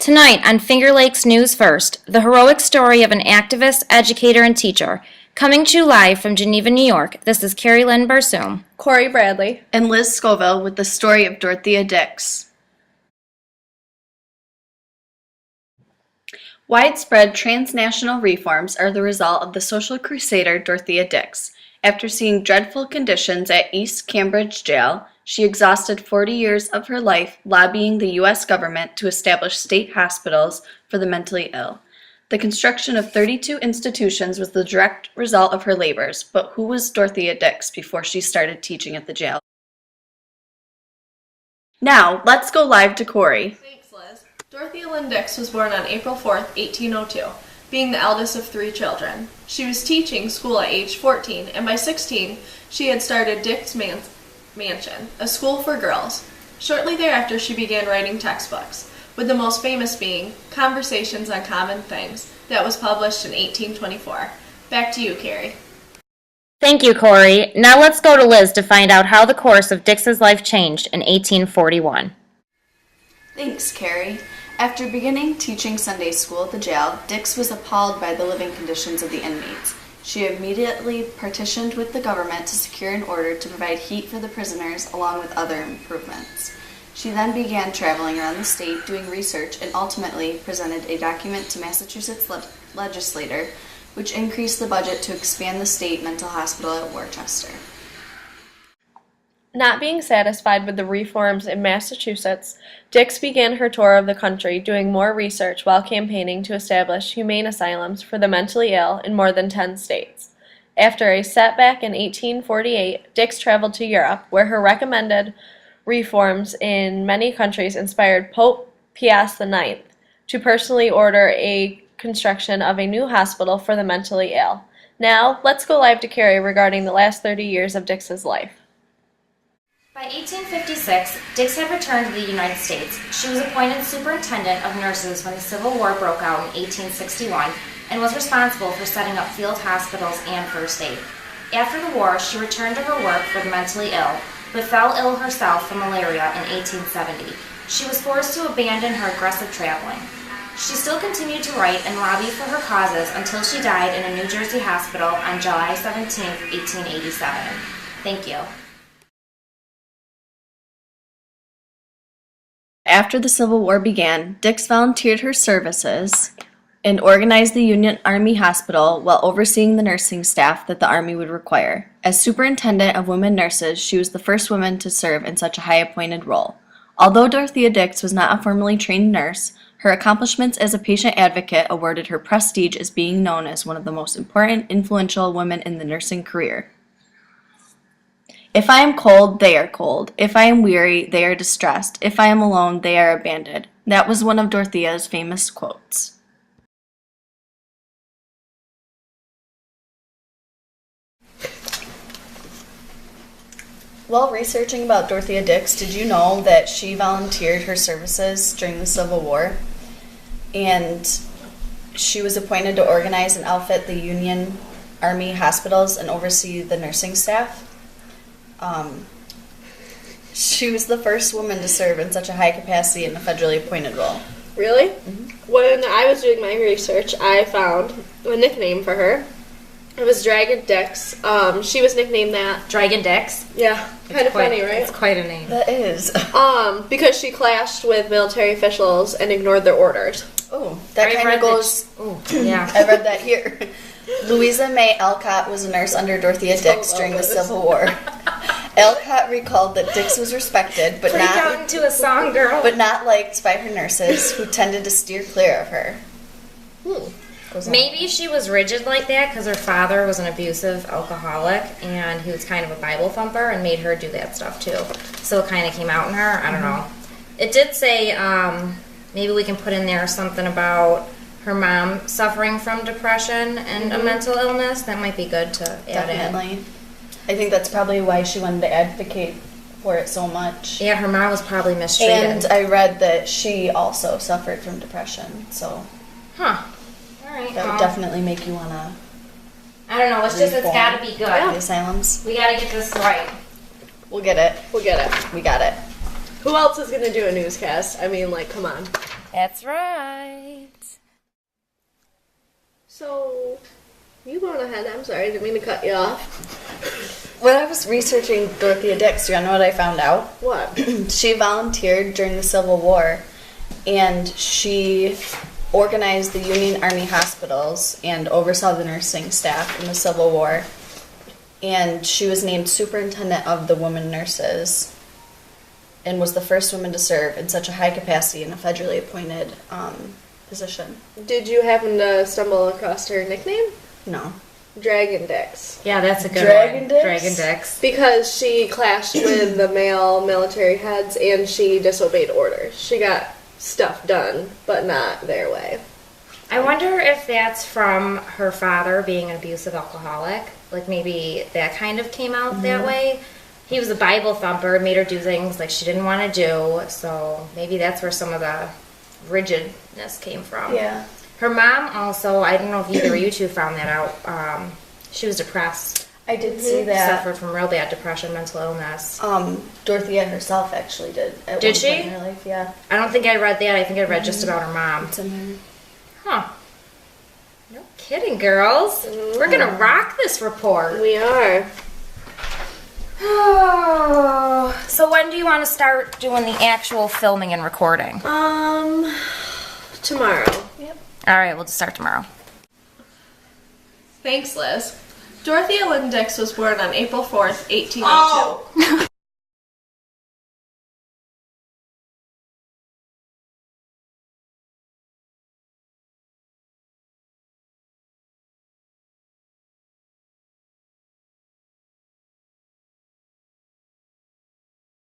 Tonight on Finger Lakes News First, the heroic story of an activist, educator, and teacher. Coming to you live from Geneva, New York, this is Keri-Lyn Barsoom, Corey Bradley, and Liz Scoville with the story of Dorothea Dix. Widespread transnational reforms are the result of the social crusader Dorothea Dix. After seeing dreadful conditions at East Cambridge Jail, she exhausted 40 years of her life lobbying the U.S. government to establish state hospitals for the mentally ill. The construction of 32 institutions was the direct result of her labors, but who was Dorothea Dix before she started teaching at the jail? Now, let's go live to Corey. Thanks, Liz. Dorothea Dix was born on April 4th, 1802, being the eldest of 3 children. She was teaching school at age 14, and by 16, she had started Dix Mansion, a school for girls. Shortly thereafter, she began writing textbooks, with the most famous being Conversations on Common Things, that was published in 1824. Back to you, Keri. Thank you, Corey. Now let's go to Liz to find out how the course of Dix's life changed in 1841. Thanks, Keri. After beginning teaching Sunday school at the jail, Dix was appalled by the living conditions of the inmates. She immediately petitioned with the government to secure an order to provide heat for the prisoners along with other improvements. She then began traveling around the state doing research and ultimately presented a document to Massachusetts legislator which increased the budget to expand the state mental hospital at Worcester. Not being satisfied with the reforms in Massachusetts, Dix began her tour of the country doing more research while campaigning to establish humane asylums for the mentally ill in more than 10 states. After a setback in 1848, Dix traveled to Europe, where her recommended reforms in many countries inspired Pope Pius IX to personally order a construction of a new hospital for the mentally ill. Now, let's go live to Keri regarding the last 30 years of Dix's life. By 1856, Dix had returned to the United States. She was appointed superintendent of nurses when the Civil War broke out in 1861 and was responsible for setting up field hospitals and first aid. After the war, she returned to her work for the mentally ill, but fell ill herself from malaria in 1870. She was forced to abandon her aggressive traveling. She still continued to write and lobby for her causes until she died in a New Jersey hospital on July 17, 1887. Thank you. After the Civil War began, Dix volunteered her services and organized the Union Army Hospital while overseeing the nursing staff that the Army would require. As superintendent of women nurses, she was the first woman to serve in such a high appointed role. Although Dorothea Dix was not a formally trained nurse, her accomplishments as a patient advocate awarded her prestige as being known as one of the most important, influential women in the nursing career. If I am cold, they are cold. If I am weary, they are distressed. If I am alone, they are abandoned. That was one of Dorothea's famous quotes. While researching about Dorothea Dix, did you know that she volunteered her services during the Civil War? And she was appointed to organize and outfit the Union Army hospitals and oversee the nursing staff. She was the first woman to serve in such a high capacity in a federally appointed role. Really? Mm-hmm. When I was doing my research, I found a nickname for her. It was Dragon Dix. She was nicknamed that. Dragon Dix? Yeah. Kind of funny, right? It's quite a name. That is. Because she clashed with military officials and ignored their orders. Oh, that kind of goes... Oh, yeah. I read that here. Louisa May Alcott was a nurse under Dorothea Dix during the Civil War. Alcott recalled that Dix was respected, but out into a song, girl. but not liked by her nurses, who tended to steer clear of her. Maybe she was rigid like that because her father was an abusive alcoholic and he was kind of a Bible thumper and made her do that stuff too. So it kind of came out in her. I don't know. It did say maybe we can put in there something about her mom suffering from depression and a mental illness. That might be good to add in. Definitely. I think that's probably why she wanted to advocate for it so much. Yeah, her mom was probably mistreated. And I read that she also suffered from depression, so... Huh. All right. That would definitely make you want to... I don't know. It's just, it's got to be good. The asylums. We got to get this right. We'll get it. We'll get it. We got it. Who else is going to do a newscast? I mean, like, come on. That's right. So, you going ahead. I'm sorry, I didn't mean to cut you off. When I was researching Dorothea Dix, do you know what I found out? What? She volunteered during the Civil War, and she organized the Union Army hospitals and oversaw the nursing staff in the Civil War. And she was named superintendent of the women nurses and was the first woman to serve in such a high capacity in a federally appointed position. Did you happen to stumble across her nickname? No. Dragon Dix. Yeah, that's a good Dragon one. Dix? Dragon Dix. Because she clashed with the male military heads and she disobeyed orders. She got stuff done, but not their way. I wonder if that's from her father being an abusive alcoholic. Like maybe that kind of came out that way. He was a Bible thumper, made her do things like she didn't want to do. So maybe that's where some of the rigidness came from. Yeah. Her mom also, I don't know if either of you two found that out, she was depressed. I did see that. Suffered from real bad depression, mental illness. Dorothea herself actually did. At Did one she? point in her life, yeah. I don't think I read that. I think I read just about her mom. It's in there. Huh. No kidding, girls. We're going to rock this report. We are. Oh, so when do you want to start doing the actual filming and recording? Tomorrow. All right, we'll just start tomorrow. Thanks, Liz. Dorothea Lynn Dix was born on April 4th, 1802.